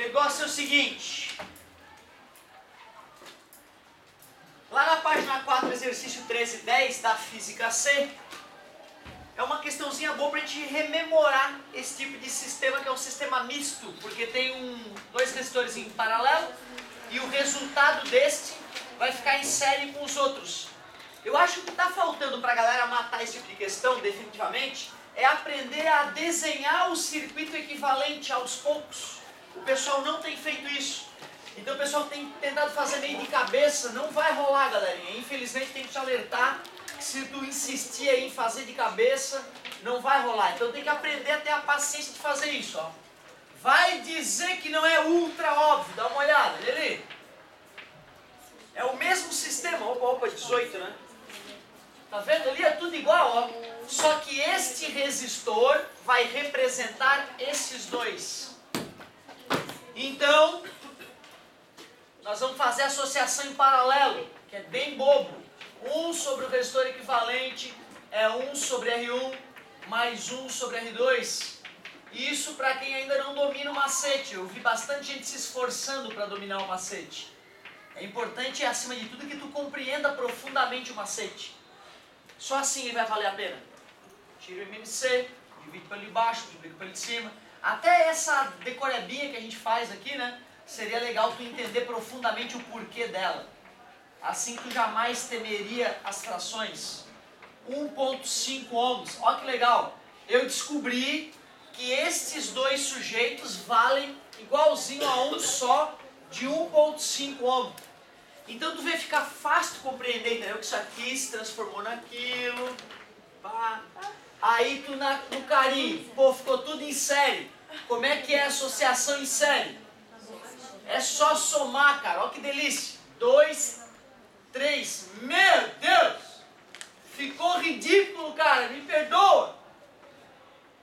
negócio é o seguinte. Lá na página 4, exercício 13.10 da Física C, é uma questãozinha boa para a gente rememorar esse tipo de sistema, que é um sistema misto, porque tem dois resistores em paralelo e o resultado deste vai ficar em série com os outros. Eu acho que está faltando para a galera matar esse tipo de questão, definitivamente, é aprender a desenhar o circuito equivalente aos poucos. O pessoal não tem feito isso. Então o pessoal tem tentado fazer meio de cabeça. Não vai rolar, galerinha. Infelizmente tem que te alertar que se tu insistir aí em fazer de cabeça, não vai rolar. Então tem que aprender a ter a paciência de fazer isso. Ó. Vai dizer que não é ultra óbvio. Dá uma olhada, olha ali. É o mesmo sistema. Opa, 18, né? Tá vendo? Ali é tudo igual, ó. Só que este resistor vai representar esses dois. Então, nós vamos fazer a associação em paralelo, que é bem bobo. 1 sobre o resistor equivalente é 1 sobre R1 mais 1 sobre R2. Isso para quem ainda não domina o macete. Eu vi bastante gente se esforçando para dominar o macete. É importante, acima de tudo, que tu compreenda profundamente o macete. Só assim ele vai valer a pena. Tira o MNC, divide pelo de baixo, multiplica pelo de cima. Até essa decorebinha que a gente faz aqui, né? Seria legal tu entender profundamente o porquê dela. Assim tu jamais temeria as frações. 1,5 ohms. Olha que legal. Eu descobri que estes dois sujeitos valem igualzinho a um só de 1,5 ohms. Então tu vê ficar fácil de compreender, entendeu? Que isso aqui se transformou naquilo. Pá. Aí tu no carinho, pô, ficou tudo em série. Como é que é a associação em série? É só somar, cara. Olha que delícia. 2, 3. Meu Deus! Ficou ridículo, cara. Me perdoa.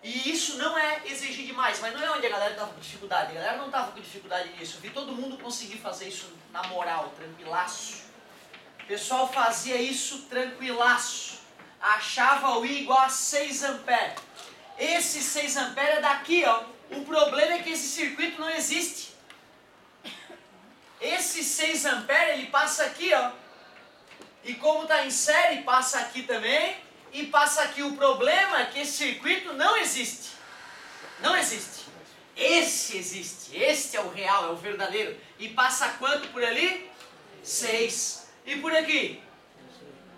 E isso não é exigir demais. Mas não é onde a galera estava com dificuldade. A galera não estava com dificuldade nisso. Eu vi todo mundo conseguir fazer isso na moral, tranquilaço. O pessoal fazia isso tranquilaço. Achava o I igual a 6 amperes. Esse 6 amperes é daqui, ó. O problema é que esse circuito não existe. Esse 6 amperes, ele passa aqui, ó. E como está em série, passa aqui também. E passa aqui. O problema é que esse circuito não existe. Não existe. Esse existe. Este é o real, é o verdadeiro. E passa quanto por ali? 6. E por aqui?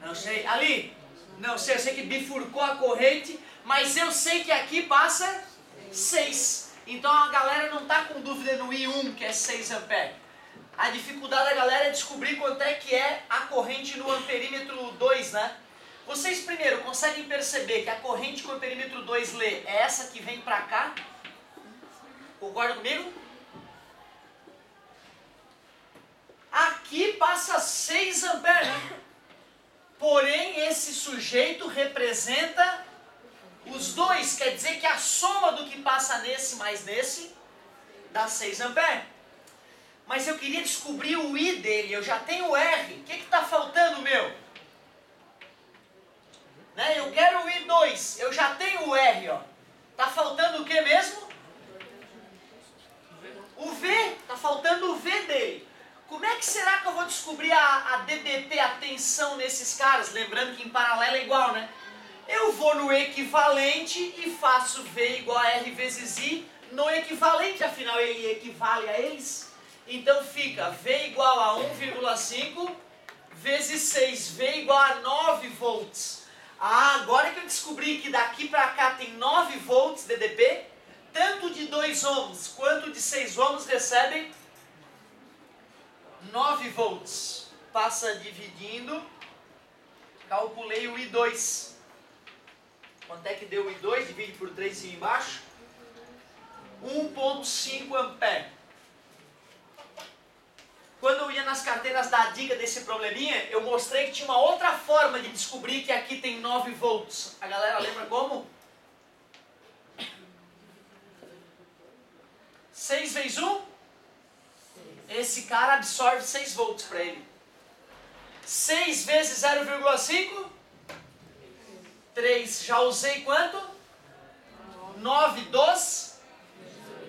Não sei. Ali? Não sei. Eu sei que bifurcou a corrente. Mas eu sei que aqui passa 6. Então a galera não está com dúvida no I1, que é 6 amperes. A dificuldade da galera é descobrir quanto é que é a corrente no amperímetro 2, né? Vocês primeiro conseguem perceber que a corrente que o amperímetro 2 lê é essa que vem pra cá? Concorda comigo? Aqui passa 6 amperes, né? Porém, esse sujeito representa os dois. Quer dizer que a soma do que passa nesse mais nesse dá 6 amperes. Mas eu queria descobrir o I dele. Eu já tenho o R. O que está faltando, meu? Né? Eu quero o I2. Eu já tenho o R, ó. Tá faltando o que mesmo? O V. Tá faltando o V dele. Como é que será que eu vou descobrir a DDP, a tensão nesses caras? Lembrando que em paralelo é igual, né? Eu vou no equivalente e faço V igual a R vezes I no equivalente. Afinal, ele equivale a eles. Então fica V igual a 1,5 vezes 6. V igual a 9 volts. Ah, agora que eu descobri que daqui para cá tem 9 volts DDP, tanto de 2 ohms quanto de 6 ohms recebem 9 volts. Passa dividindo. Calculei o I2. Quanto é que deu o I2? Divide por 3 e embaixo. 1,5 ampere. Quando eu ia nas carteiras da dica desse probleminha, eu mostrei que tinha uma outra forma de descobrir que aqui tem 9 volts. A galera lembra como? 6 vezes 1? Esse cara absorve 6 volts para ele. 6 vezes 0,5? 3. Já usei quanto? 9 dos.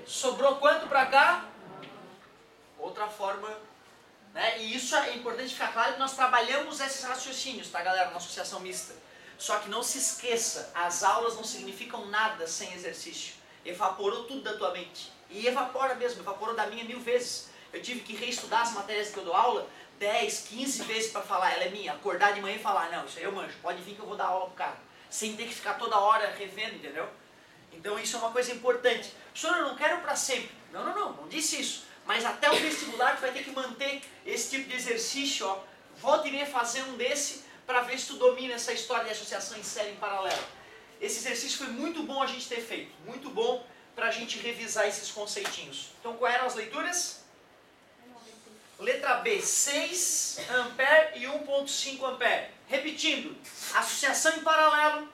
Sobrou quanto para cá? outra forma, né? E isso é importante ficar claro que nós trabalhamos esses raciocínios, tá, galera, na associação mista. Só que não se esqueça, as aulas não significam nada sem exercício. Evaporou tudo da tua mente. E evapora mesmo, evaporou da minha 1000 vezes. Eu tive que reestudar as matérias que eu dou aula 10, 15 vezes para falar, ela é minha. Acordar de manhã e falar, não, isso aí eu manjo, pode vir que eu vou dar aula pro cara. Sem ter que ficar toda hora revendo, entendeu? Então isso é uma coisa importante. Professor, eu não quero para sempre. Não disse isso. Mas até o vestibular tu vai ter que manter esse tipo de exercício, ó. Volta e meia fazer um desse para ver se tu domina essa história de associação em série em paralelo. Esse exercício foi muito bom a gente ter feito. Muito bom para a gente revisar esses conceitinhos. Então, quais eram as leituras? Letra B, 6 ampere e 1.5 ampere. Repetindo, associação em paralelo,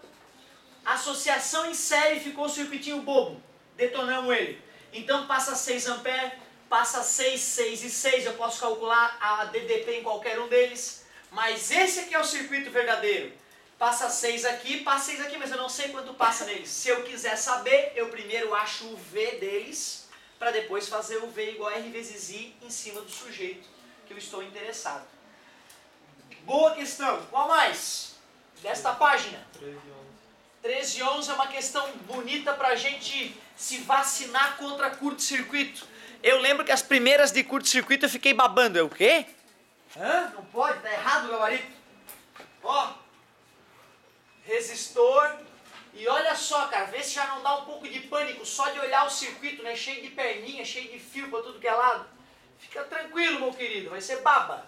associação em série, ficou o circuitinho bobo. Detonamos ele. Então, passa 6 ampere, passa 6, 6 e 6. Eu posso calcular a DDP em qualquer um deles. Mas esse aqui é o circuito verdadeiro. Passa 6 aqui, mas eu não sei quanto passa neles. Se eu quiser saber, eu primeiro acho o V deles, para depois fazer o V igual a R vezes I em cima do sujeito que eu estou interessado. Boa questão. Qual mais? Desta página. 13 e 11 é uma questão bonita para a gente se vacinar contra curto-circuito. Eu lembro que as primeiras de curto-circuito eu fiquei babando. Eu o quê? Hã? Não pode, tá errado o gabarito. Ó, resistor. E olha só, cara, vê se já não dá um pouco de pânico só de olhar o circuito, né? Cheio de perninha, cheio de fio para tudo que é lado. Fica tranquilo, meu querido, vai ser baba.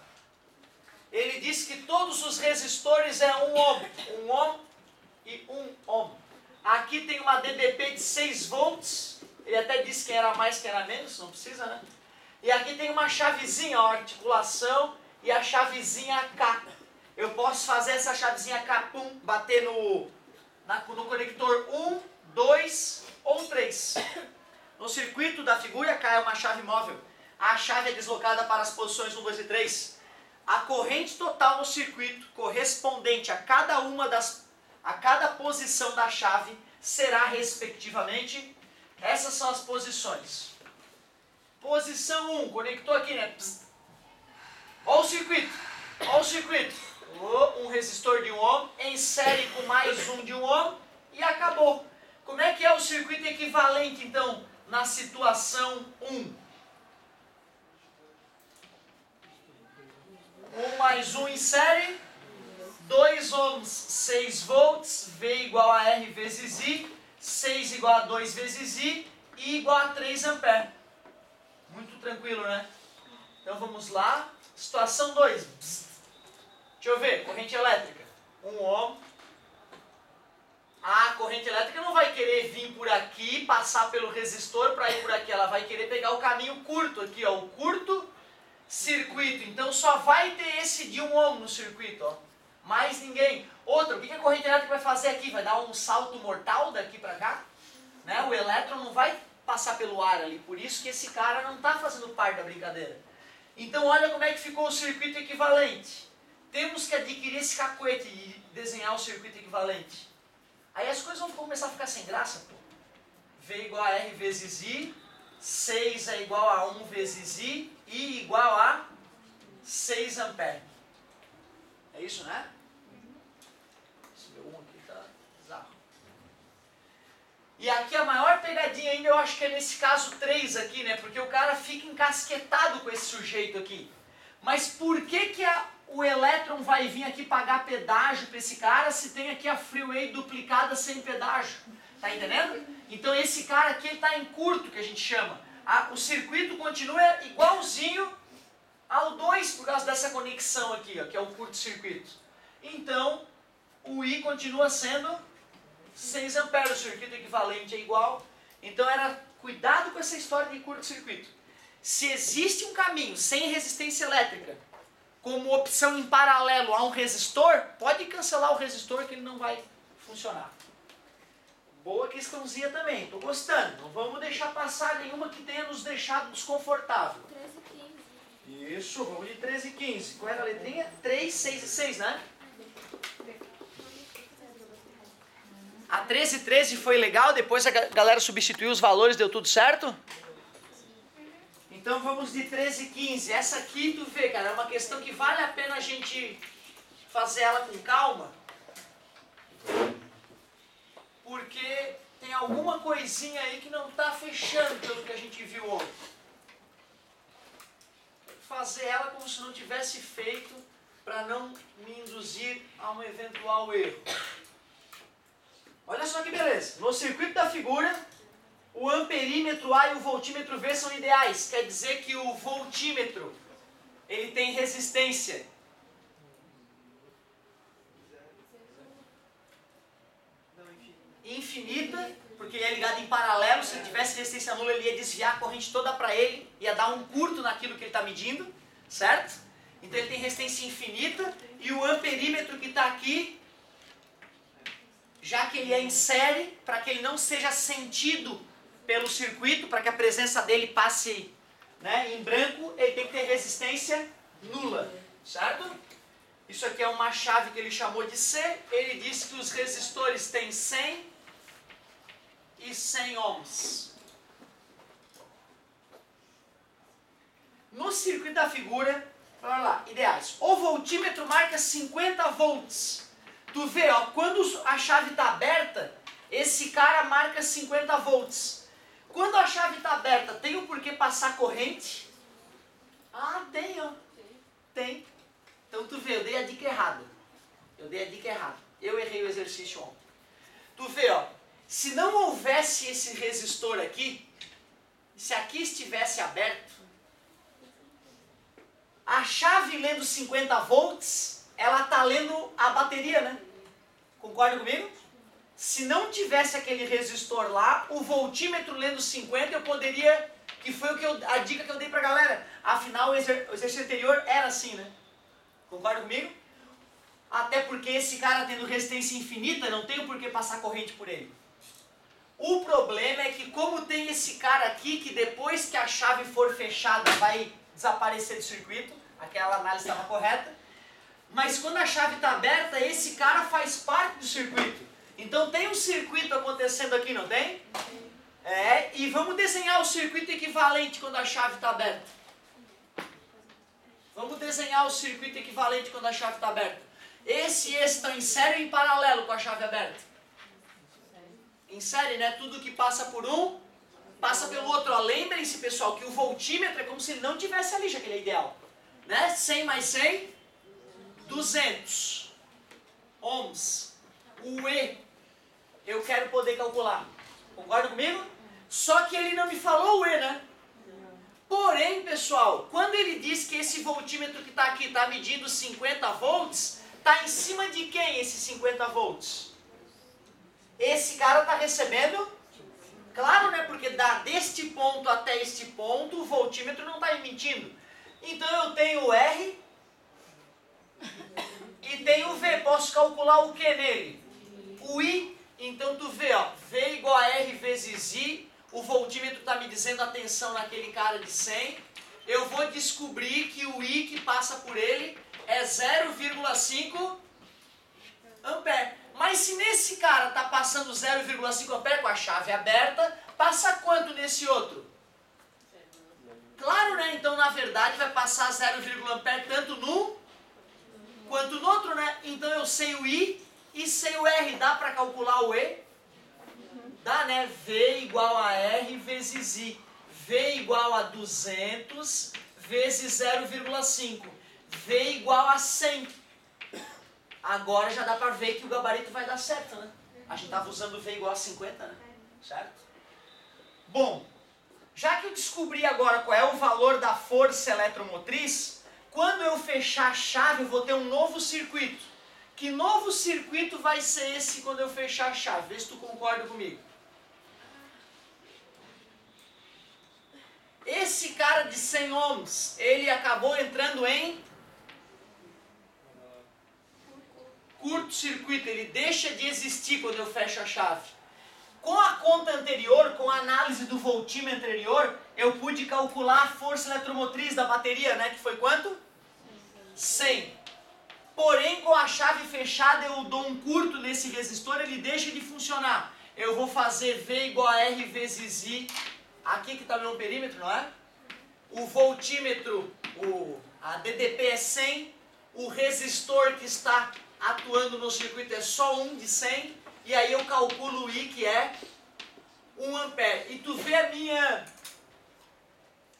Ele disse que todos os resistores é 1 ohm. 1 ohm e 1 ohm. Aqui tem uma DDP de 6 volts. Ele até disse que era mais, que era menos, não precisa, né? E aqui tem uma chavezinha, ó, articulação, e a chavezinha K. Eu posso fazer essa chavezinha K, pum, bater no conector 1, 2 ou 3. No circuito da figura, K é uma chave móvel. A chave é deslocada para as posições 1, 2 e 3. A corrente total no circuito, correspondente a cada posição da chave, será, respectivamente, essas são as posições. Posição 1, conectou aqui, né? Olha o circuito. Olha o circuito. Um resistor de 1 ohm em série com mais um de 1 ohm e acabou. Como é que é o circuito equivalente, então, na situação 1? 1 mais 1 em série, 2 ohms, 6 volts, V igual a R vezes I, 6 igual a 2 vezes I igual a 3 ampere. Muito tranquilo, né? Então vamos lá. Situação 2. Deixa eu ver, corrente elétrica. 1 ohm. A corrente elétrica não vai querer vir por aqui, passar pelo resistor para ir por aqui. Ela vai querer pegar o caminho curto aqui, ó, o curto circuito. Então só vai ter esse de 1 ohm no circuito, ó. Mais ninguém. Outra, o que a corrente elétrica vai fazer aqui? Vai dar um salto mortal daqui para cá? Né? O elétron não vai passar pelo ar ali. Por isso que esse cara não está fazendo parte da brincadeira. Então olha como é que ficou o circuito equivalente. Temos que adquirir esse cacuete e desenhar o circuito equivalente. Aí as coisas vão começar a ficar sem graça, pô. V igual a R vezes I, 6 é igual a 1 vezes I igual a 6 ampere. É isso, né? Esse meu 1 aqui tá bizarro. E aqui a maior pegadinha ainda eu acho que é nesse caso 3 aqui, né? Porque o cara fica encasquetado com esse sujeito aqui. Mas por que o elétron vai vir aqui pagar pedágio para esse cara se tem aqui a freeway duplicada sem pedágio? Tá entendendo? Então esse cara aqui ele tá em curto, que a gente chama. O circuito continua igualzinho ao 2 por causa dessa conexão aqui, ó, que é o curto-circuito. Então o I continua sendo 6 amperes, o circuito equivalente é igual. Então era cuidado com essa história de curto-circuito. Se existe um caminho sem resistência elétrica, como opção em paralelo a um resistor, pode cancelar o resistor que ele não vai funcionar. Boa questãozinha também, estou gostando. Não vamos deixar passar nenhuma que tenha nos deixado desconfortável. 13 e 15. Isso, vamos de 13 e 15. Qual era a letrinha? 3, 6 e 6, né? A 13 e 13 foi legal, depois a galera substituiu os valores, deu tudo certo? Então vamos de 13 e 15. Essa aqui, tu vê, cara, é uma questão que vale a pena a gente fazer ela com calma. Porque tem alguma coisinha aí que não está fechando pelo que a gente viu ontem. Fazer ela como se não tivesse feito para não me induzir a um eventual erro. Olha só que beleza. No circuito da figura, o amperímetro A e o voltímetro V são ideais. Quer dizer que o voltímetro ele tem resistência infinita, porque ele é ligado em paralelo. Se ele tivesse resistência nula, ele ia desviar a corrente toda para ele, ia dar um curto naquilo que ele está medindo, certo? Então ele tem resistência infinita, e o amperímetro que está aqui, já que ele é em série, para que ele não seja sentido pelo circuito, para que a presença dele passe, né, em branco, ele tem que ter resistência nula, certo? Isso aqui é uma chave que ele chamou de C. Ele disse que os resistores têm 100 e 100 ohms. No circuito da figura, olha lá, ideais. O voltímetro marca 50 volts. Tu vê, ó, quando a chave está aberta, esse cara marca 50 volts. Quando a chave está aberta, tem o porquê passar corrente? Ah, tem, ó. Tem. Então tu vê, eu dei a dica errada. Eu errei o exercício ontem. Tu vê, ó. Se não houvesse esse resistor aqui, se aqui estivesse aberto, a chave lendo 50 volts, ela está lendo a bateria, né? Concorda comigo? Se não tivesse aquele resistor lá, o voltímetro lendo 50, eu poderia, que foi a dica que eu dei pra galera. Afinal, o exercício anterior era assim, né? Concorda comigo? Até porque esse cara tendo resistência infinita, não tem o porquê passar corrente por ele. O problema é que como tem esse cara aqui, que depois que a chave for fechada vai desaparecer do circuito, aquela análise estava correta, mas quando a chave está aberta, esse cara faz parte do circuito. Então tem um circuito acontecendo aqui, não tem? É, e vamos desenhar o circuito equivalente quando a chave está aberta. Vamos desenhar o circuito equivalente quando a chave está aberta. Esse e esse estão em série ou em paralelo com a chave aberta? Em série, né? Tudo que passa por um, passa pelo outro. Lembrem-se, pessoal, que o voltímetro é como se ele não tivesse ali, já que ele é ideal. Né? 100 mais 100, 200 ohms. O E, eu quero poder calcular. Concorda comigo? Só que ele não me falou o E, né? Porém, pessoal, quando ele diz que esse voltímetro que está aqui está medindo 50 volts, está em cima de quem esse 50 volts? Esse cara está recebendo? Claro, né? Porque deste ponto até este ponto, o voltímetro não está emitindo. Então eu tenho o R e tenho o V. Posso calcular o que nele? O I. Então tu vê, ó, V igual a R vezes I. O voltímetro está me dizendo a tensão naquele cara de 100. Eu vou descobrir que o I que passa por ele é 0,5 ampere. Mas se nesse cara está passando 0,5 ampere com a chave aberta, passa quanto nesse outro? Claro, né? Então, na verdade, vai passar 0,1 ampere tanto num quanto no outro, né? Então, eu sei o I e sei o R. Dá para calcular o E? Dá, né? V igual a R vezes I. V igual a 200 vezes 0,5. V igual a 100. Agora já dá para ver que o gabarito vai dar certo, né? A gente estava usando V igual a 50, né? Certo? Bom, já que eu descobri agora qual é o valor da força eletromotriz, quando eu fechar a chave eu vou ter um novo circuito. Que novo circuito vai ser esse quando eu fechar a chave? Vê se tu concorda comigo. Esse cara de 100 ohms, ele acabou entrando em curto-circuito, ele deixa de existir quando eu fecho a chave. Com a conta anterior, com a análise do voltímetro anterior, eu pude calcular a força eletromotriz da bateria, né? Que foi quanto? 100. Porém, com a chave fechada, eu dou um curto nesse resistor, ele deixa de funcionar. Eu vou fazer V igual a R vezes I. Aqui que está meu amperímetro, não é? o voltímetro, a DDP é 100, o resistor que está atuando no circuito é só 1 de 100, e aí eu calculo o I, que é 1 ampere. E tu vê a minha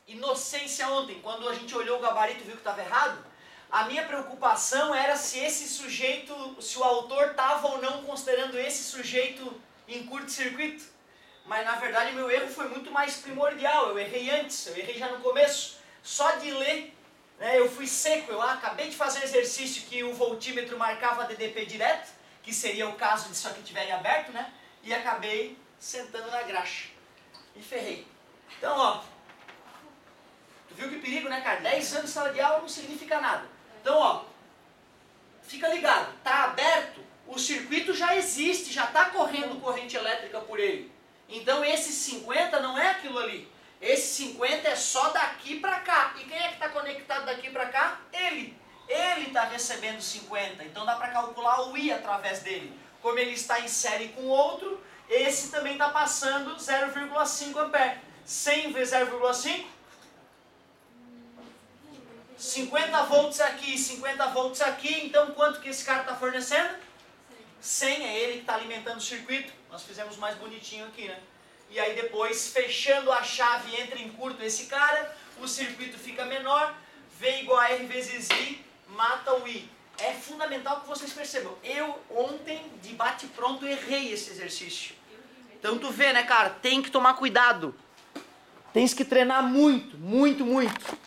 inocência ontem, quando a gente olhou o gabarito e viu que estava errado, a minha preocupação era se esse sujeito, se o autor estava ou não considerando esse sujeito em curto-circuito. Mas na verdade meu erro foi muito mais primordial, eu errei antes, eu errei já no começo. Só de ler, né, eu fui seco, eu acabei de fazer um exercício que o voltímetro marcava a DDP direto, que seria o caso disso aqui estiver aberto, né? E acabei sentando na graxa. E ferrei. Então, ó, tu viu que perigo, né, cara? 10 anos de sala de aula não significa nada. Então, ó, fica ligado, tá aberto, o circuito já existe, já está correndo corrente elétrica por ele. Então esse 50 não é aquilo ali. Esse 50 é só daqui para cá. E quem é que está conectado daqui para cá? Ele. Ele está recebendo 50. Então dá para calcular o I através dele. Como ele está em série com outro, esse também está passando 0,5 ampere. 100 vezes 0,5? 50 volts aqui, 50 volts aqui. Então quanto que esse cara está fornecendo? 100, é ele que está alimentando o circuito. Nós fizemos mais bonitinho aqui, né? E aí depois, fechando a chave, entra em curto esse cara, o circuito fica menor, V igual a R vezes I, mata o I. É fundamental que vocês percebam. Eu ontem, de bate-pronto, errei esse exercício. Então tu vê, né, cara? Tem que tomar cuidado. Tens que treinar muito, muito, muito.